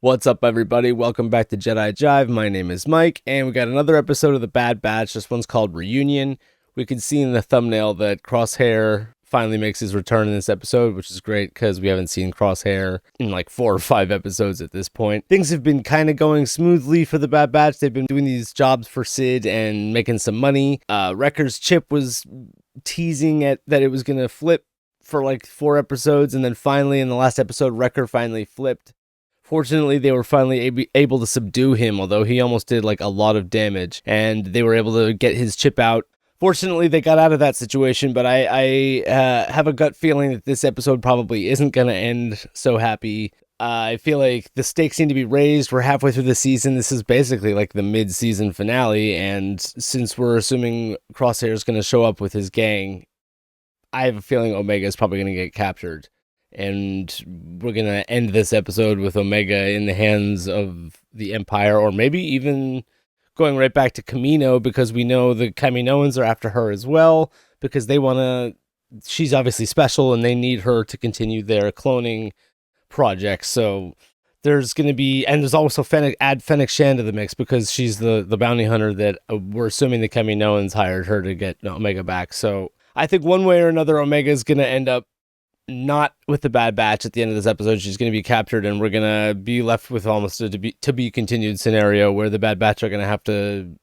What's up, everybody? Welcome back to Jedi Jive. My name is Mike, and we got another episode of The Bad Batch. This one's called Reunion. We can see in the thumbnail that Crosshair finally makes his return in this episode, which is great because we haven't seen Crosshair in like 4 or 5 episodes at this point. Things have been kind of going smoothly for The Bad Batch. They've been doing these jobs for Sid and making some money. Wrecker's Chip was teasing that it was going to flip for like 4 episodes, and then finally in the last episode, Wrecker finally flipped. Fortunately, they were finally able to subdue him, although he almost did like a lot of damage, and they were able to get his chip out. Fortunately, they got out of that situation, but I have a gut feeling that this episode probably isn't going to end so happy. I feel like the stakes need to be raised. We're halfway through the season. This is basically like the mid-season finale, and since we're assuming Crosshair is going to show up with his gang, I have a feeling Omega is probably going to get captured. And we're going to end this episode with Omega in the hands of the Empire, or maybe even going right back to Kamino, because we know the Kaminoans are after her as well, because they want to, she's obviously special and they need her to continue their cloning project. So there's going to be, and there's also add Fennec Shan to the mix, because she's the bounty hunter that we're assuming the Kaminoans hired her to get Omega back. So I think one way or another, Omega is going to end up not with the Bad Batch at the end of this episode. She's going to be captured, and we're going to be left with almost a to be continued scenario where the Bad Batch are going to have to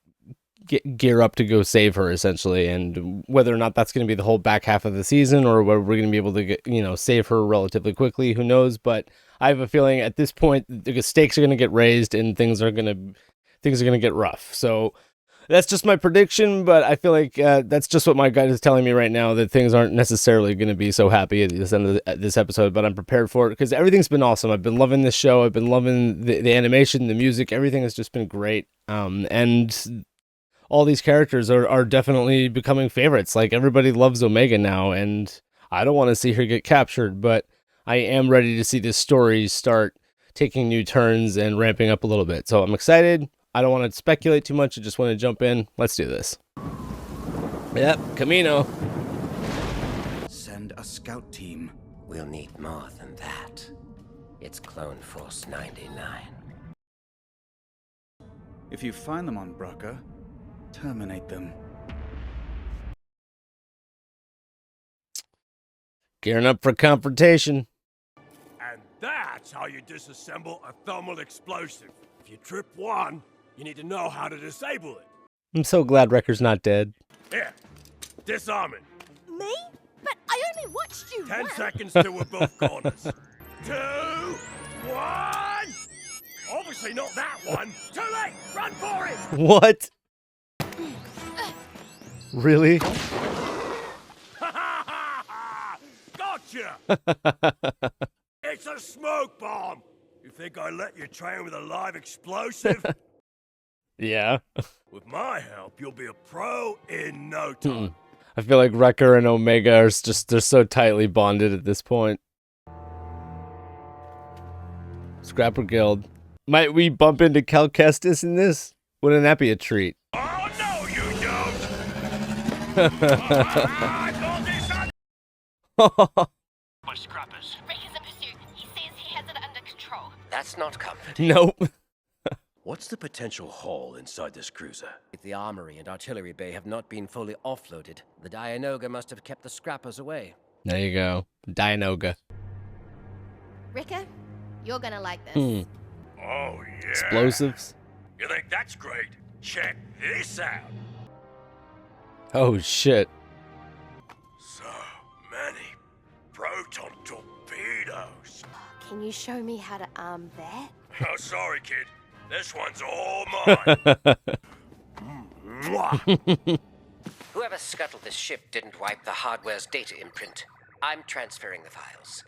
gear up to go save her, essentially. And whether or not that's going to be the whole back half of the season, or whether we're going to be able to save her relatively quickly, who knows? But I have a feeling at this point the stakes are going to get raised and things are going to get rough. So that's just my prediction, but I feel like that's just what my gut is telling me right now, that things aren't necessarily going to be so happy at this end of this episode, but I'm prepared for it because everything's been awesome. I've been loving this show. I've been loving the animation, the music, everything has just been great. And all these characters are definitely becoming favorites. Like, everybody loves Omega now, and I don't want to see her get captured, but I am ready to see this story start taking new turns and ramping up a little bit. So I'm excited. I don't want to speculate too much. I just want to jump in. Let's do this. Yep, Kamino. Send a scout team. We'll need more than that. It's Clone Force 99. If you find them on Bracca, terminate them. Gearing up for confrontation. And that's how you disassemble a thermal explosive. If you trip one, you need to know how to disable it. I'm so glad Wrecker's not dead. Here, disarm it. Me? But I only watched you 10 work. seconds to above corners. 2, 1. Obviously not that one. Too late. Run for it. What? Really? Gotcha. It's a smoke bomb. You think I let you train with a live explosive? Yeah. With my help, you'll be a pro in no time. I feel like Wrecker and Omega are just, they're so tightly bonded at this point. Scrapper Guild. Might we bump into Cal Kestis in this? Wouldn't that be a treat? Oh, no, you don't! I got this My scrappers. Wrecker's in pursuit. He says he has it under control. That's not comforting. Nope. What's the potential haul inside this cruiser? If the armory and artillery bay have not been fully offloaded, the Dianoga must have kept the scrappers away. There you go. Dianoga. Wrecker, you're gonna like this. Oh, yeah. Explosives. You think that's great? Check this out. Oh, shit. So many proton torpedoes. Can you show me how to arm that? Oh, sorry, kid. This one's all mine. Mwah. Whoever scuttled this ship didn't wipe the hardware's data imprint. I'm transferring the files.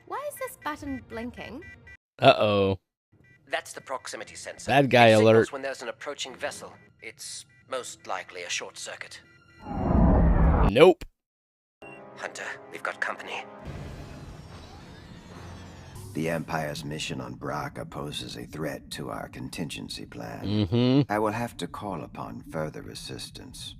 Why is this button blinking? Uh-oh. That's the proximity sensor. Bad guy It signals alert. when there's an approaching vessel. It's most likely a short circuit. Nope. Hunter, we've got company. The Empire's mission on Bracca poses a threat to our contingency plan. Mm-hmm. I will have to call upon further assistance.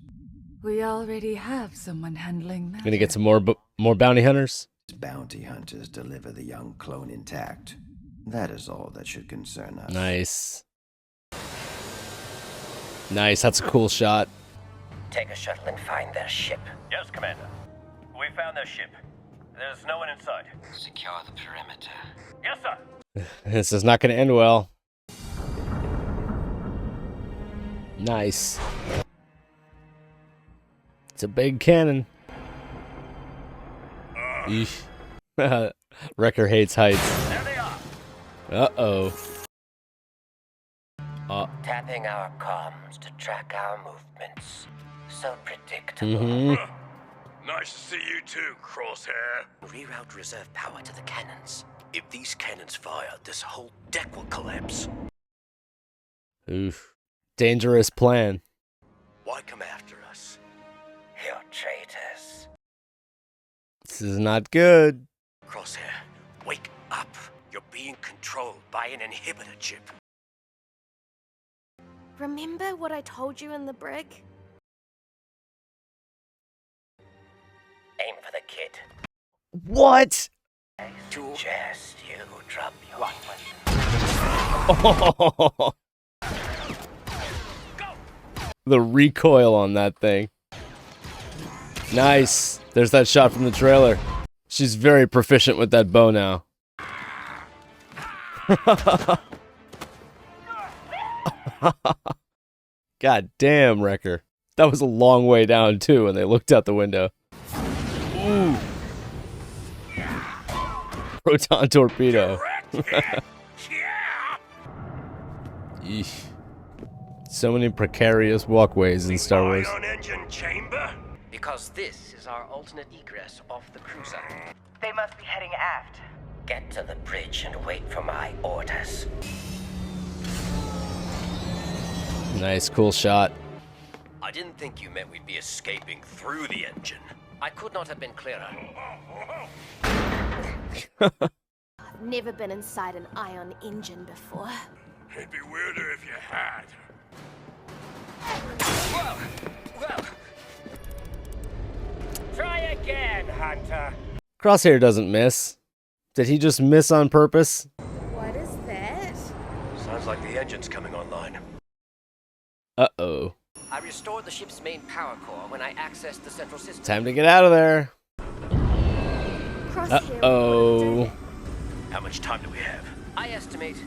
We already have someone handling that. Gonna get some more bounty hunters. Bounty hunters deliver the young clone intact. That is all that should concern us. Nice. Nice, that's a cool shot. Take a shuttle and find their ship. Yes, Commander. We found their ship. There's no one inside. Secure the perimeter. Yes, sir. This is not going to end well. Nice. It's a big cannon. Eesh. Wrecker hates heights. There they are. Uh-oh. Tapping our comms to track our movements. So predictable. Mm-hmm. Nice to see you too, Crosshair. Reroute reserve power to the cannons. If these cannons fire, this whole deck will collapse. Oof. Dangerous plan. Why come after us? You're traitors. This is not good. Crosshair, wake up. You're being controlled by an inhibitor chip. Remember what I told you in the brig? Aim for the kid. What? I suggest you drop your weapon. Oh. The recoil on that thing. Nice. There's that shot from the trailer. She's very proficient with that bow now. God damn, Wrecker. That was a long way down, too, when they looked out the window. Ooh. Proton torpedo. Eesh. So many precarious walkways in Star Wars. Ion engine chamber? Because this is our alternate egress off the cruiser. They must be heading aft. Get to the bridge and wait for my orders. Nice, cool shot. I didn't think you meant we'd be escaping through the engine. I could not have been clearer. I've never been inside an ion engine before. It'd be weirder if you had. Whoa! Try again, Hunter. Crosshair doesn't miss. Did he just miss on purpose? What is that? Sounds like the engine's coming online. Uh-oh. I restored the ship's main power core when I accessed the central system. Time to get out of there. Crosshair. Uh-oh. How much time do we have? I estimate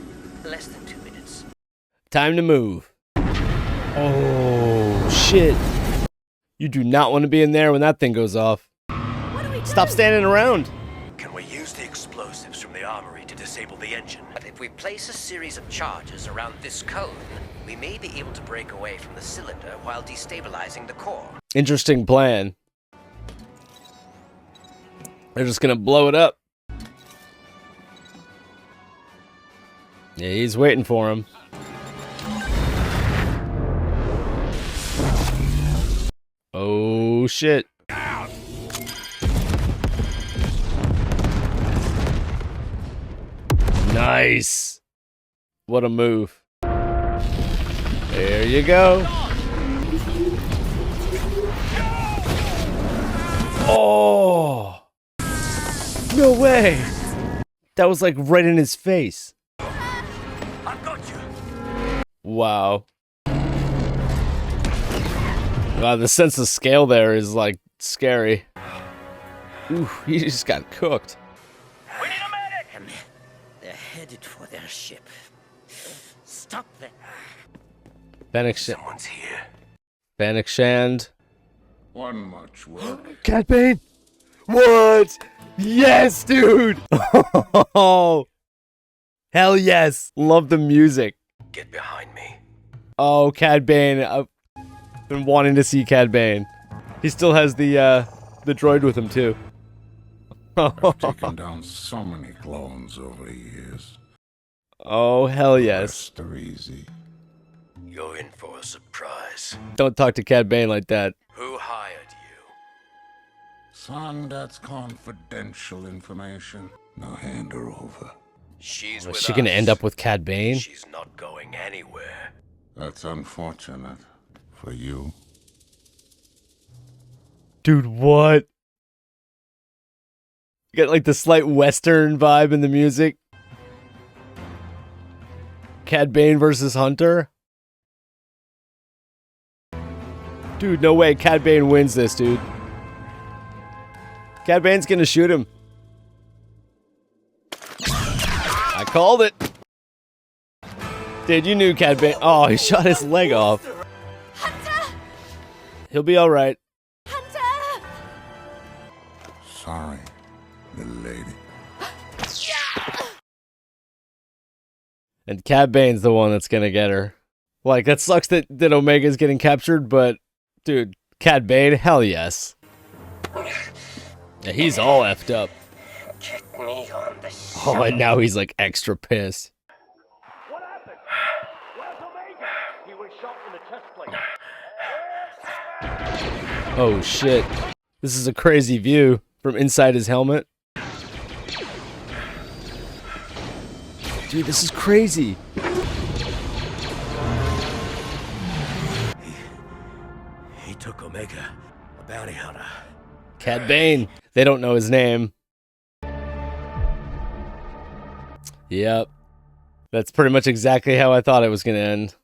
less than 2 minutes. Time to move. Oh, shit. You do not want to be in there when that thing goes off. What do we do? Stop standing around. Can we use the explosives from the armory to disable the engine? But if we place a series of charges around this cone, we may be able to break away from the cylinder while destabilizing the core. Interesting plan. They're just gonna blow it up. Yeah, he's waiting for him. Oh, shit. Nice. What a move. There you go. Oh. No way. That was like right in his face. I've got you. Wow. Wow, the sense of scale there is like scary. Ooh, he just got cooked. We need a medic! They're headed for their ship. Stop them. Someone's here. Bannock Shand. One much work. Cad Bane. What? Yes, dude. Oh, hell yes. Love the music. Get behind me. Oh, Cad Bane. I've been wanting to see Cad Bane. He still has the droid with him too. I've taken down so many clones over the years. Oh, hell yes. Rest are easy. You're in for a surprise. Don't talk to Cad Bane like that. Who hired you? Son, that's confidential information. Now hand her over. She's Is with she gonna us. end up with Cad Bane? She's not going anywhere. That's unfortunate for you. Dude, what? You got like the slight Western vibe in the music. Cad Bane versus Hunter? Dude, no way. Cad Bane wins this, dude. Cad Bane's gonna shoot him. I called it. Dude, you knew Cad Bane. Oh, he shot his leg off. Hunter! He'll be alright. Hunter! Sorry, little lady. And Cad Bane's the one that's gonna get her. Like, that sucks that Omega's getting captured, but, dude, Cad Bane, hell yes. Yeah, he's all effed up. Get me on the Oh, and now he's like extra pissed. What happened? Where's Omega? He was shot in the chest plate. Oh shit. This is a crazy view from inside his helmet. Dude, this is crazy. He took Omega, a bounty hunter. Cad Bane. They don't know his name. Yep. That's pretty much exactly how I thought it was going to end.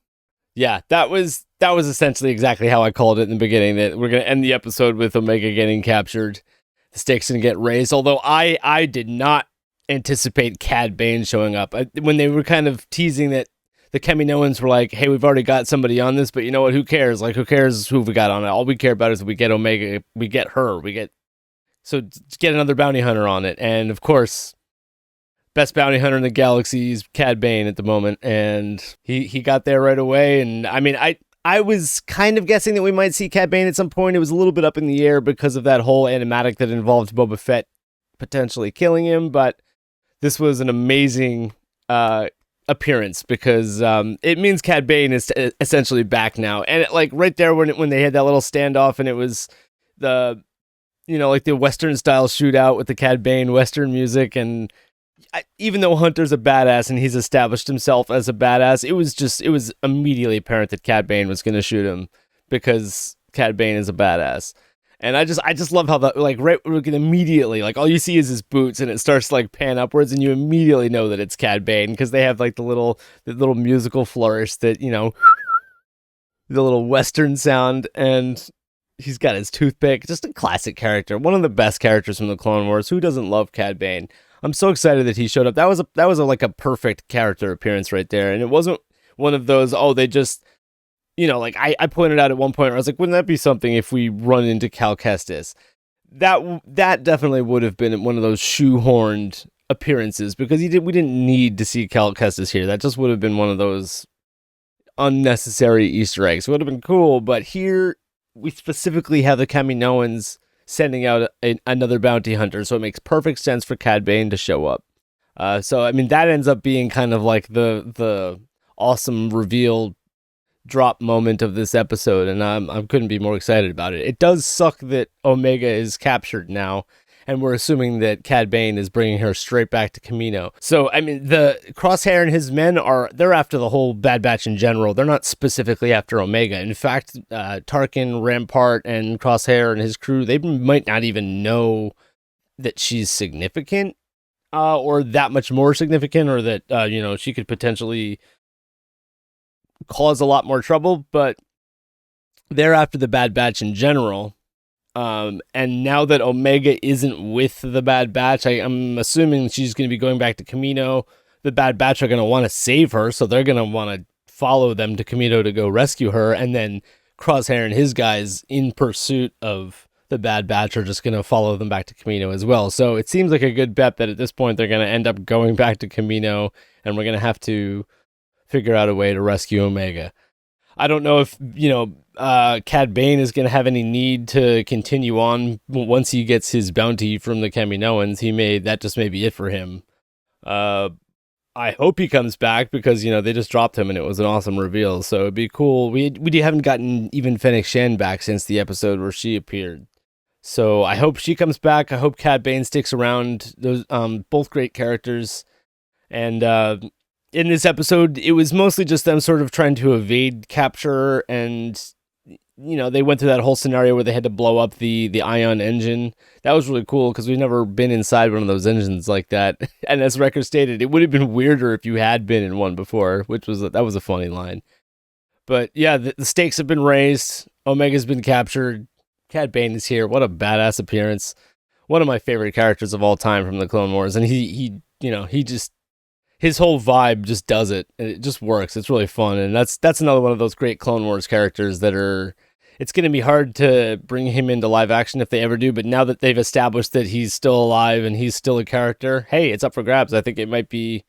Yeah, that was essentially exactly how I called it in the beginning, that we're going to end the episode with Omega getting captured. The stakes going to get raised, although I did not anticipate Cad Bane showing up. When they were kind of teasing that the Kaminoans were like, hey, we've already got somebody on this, but you know what, who cares? Like, who cares who we got on it? All we care about is that we get Omega, we get her, so get another bounty hunter on it. And of course, best bounty hunter in the galaxy is Cad Bane at the moment, and he got there right away. And I mean, I was kind of guessing that we might see Cad Bane at some point. It was a little bit up in the air because of that whole animatic that involved Boba Fett potentially killing him, but this was an amazing appearance because it means Cad Bane is essentially back now. And it, like right there when they had that little standoff, and it was the, you know, like the Western style shootout with the Cad Bane Western music, and even though Hunter's a badass and he's established himself as a badass, it was immediately apparent that Cad Bane was going to shoot him because Cad Bane is a badass. And I just love how immediately, like, all you see is his boots, and it starts to like pan upwards, and you immediately know that it's Cad Bane because they have like the little musical flourish that, you know, the little Western sound, and he's got his toothpick. Just a classic character, one of the best characters from the Clone Wars. Who doesn't love Cad Bane? I'm so excited that he showed up. That was like a perfect character appearance right there, and it wasn't one of those, oh, they just, you know, like I pointed out at one point where I was like, wouldn't that be something if we run into Cal Kestis? That definitely would have been one of those shoehorned appearances because we didn't need to see Cal Kestis here. That just would have been one of those unnecessary Easter eggs. It would have been cool, but here we specifically have the Kaminoans sending out another bounty hunter, so it makes perfect sense for Cad Bane to show up. So I mean, that ends up being kind of like the awesome reveal drop moment of this episode, and I couldn't be more excited about it. It does suck that Omega is captured now, and we're assuming that Cad Bane is bringing her straight back to Kamino. So, I mean, the Crosshair and his men they're after the whole Bad Batch in general. They're not specifically after Omega. In fact, Tarkin, Rampart, and Crosshair and his crew, they might not even know that she's significant, or that much more significant, or that, you know, she could potentially cause a lot more trouble, but they're after the Bad Batch in general. And now that Omega isn't with the Bad Batch, I'm assuming she's going to be going back to Kamino. The Bad Batch are going to want to save her, so they're going to want to follow them to Kamino to go rescue her, and then Crosshair and his guys in pursuit of the Bad Batch are just going to follow them back to Kamino as well. So it seems like a good bet that at this point they're going to end up going back to Kamino, and we're going to have to figure out a way to rescue Omega. I don't know if, you know, Cad Bane is going to have any need to continue on once he gets his bounty from the Kaminoans. That just may be it for him. I hope he comes back because, you know, they just dropped him and it was an awesome reveal. So it'd be cool. We haven't gotten even Fennec Shen back since the episode where she appeared. So I hope she comes back. I hope Cad Bane sticks around. Those both great characters. And in this episode, it was mostly just them sort of trying to evade capture and they went through that whole scenario where they had to blow up the ion engine. That was really cool because we've never been inside one of those engines like that. And as Wrecker stated, it would have been weirder if you had been in one before, that was a funny line. But yeah, the stakes have been raised. Omega's been captured. Cad Bane is here. What a badass appearance. One of my favorite characters of all time from the Clone Wars. And he just, his whole vibe just does it. And it just works. It's really fun. And that's another one of those great Clone Wars characters that it's going to be hard to bring him into live action if they ever do. But now that they've established that he's still alive and he's still a character, hey, it's up for grabs. I think it might be,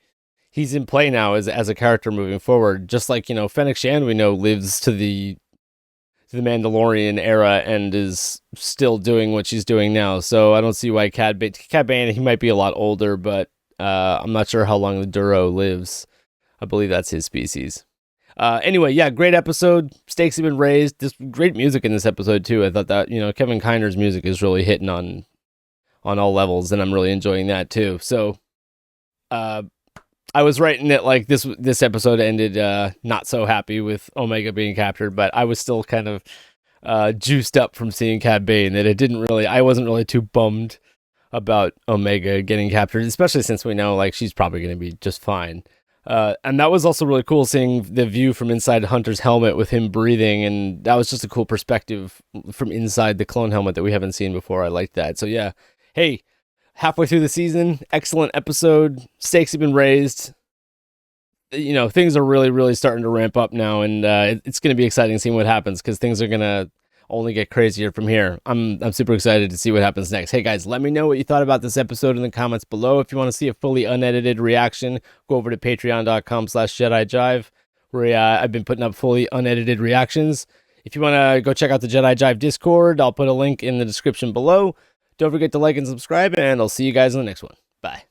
he's in play now as a character moving forward. Just like, Fennec Shand, we know, lives to the Mandalorian era and is still doing what she's doing now. So I don't see why Cad Bane, he might be a lot older, but I'm not sure how long the Duro lives. I believe that's his species. Anyway, yeah, great episode. Stakes have been raised. There's great music in this episode too. I thought that, Kevin Kiner's music is really hitting on all levels, and I'm really enjoying that too. So I was writing it like this episode ended not so happy with Omega being captured, but I was still kind of juiced up from seeing Cad Bane, that I wasn't really too bummed about Omega getting captured, especially since we know like she's probably going to be just fine. And that was also really cool seeing the view from inside Hunter's helmet with him breathing, and that was just a cool perspective from inside the clone helmet that we haven't seen before. I liked that. So yeah, hey, halfway through the season, excellent episode. Stakes have been raised. Things are really, really starting to ramp up now, and it's going to be exciting seeing what happens because things are going to only get crazier from here. I'm super excited to see what happens next. Hey guys, let me know what you thought about this episode in the comments below. If you want to see a fully unedited reaction, go over to patreon.com/JediJive, where I've been putting up fully unedited reactions. If you want to go check out the Jedi Jive Discord, I'll put a link in the description below. Don't forget to like and subscribe, and I'll see you guys in the next one. Bye.